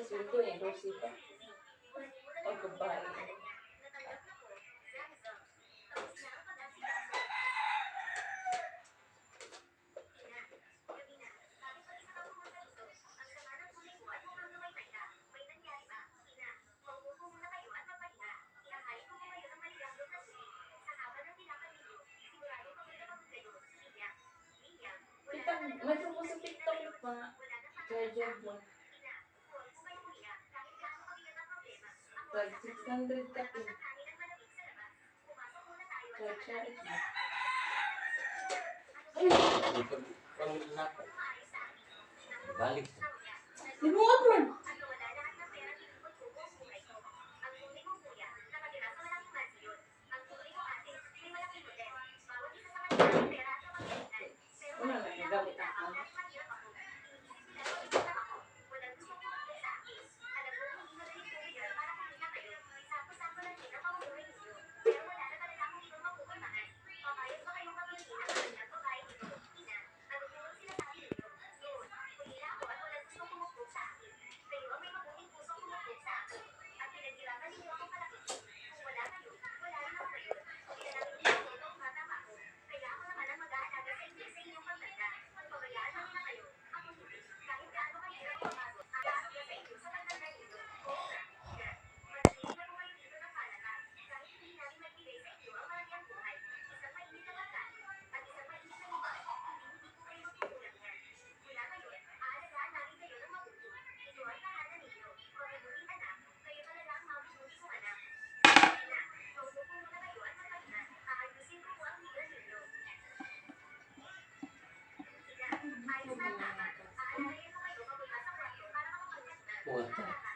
sweldo niya, 12 pa. Pagkabahay. May truko sa TikTok pa. Charger mo. Like 600 ka po. Charger mo. Balik. Limuot mo! Wala na, nagamit ako. Puwata.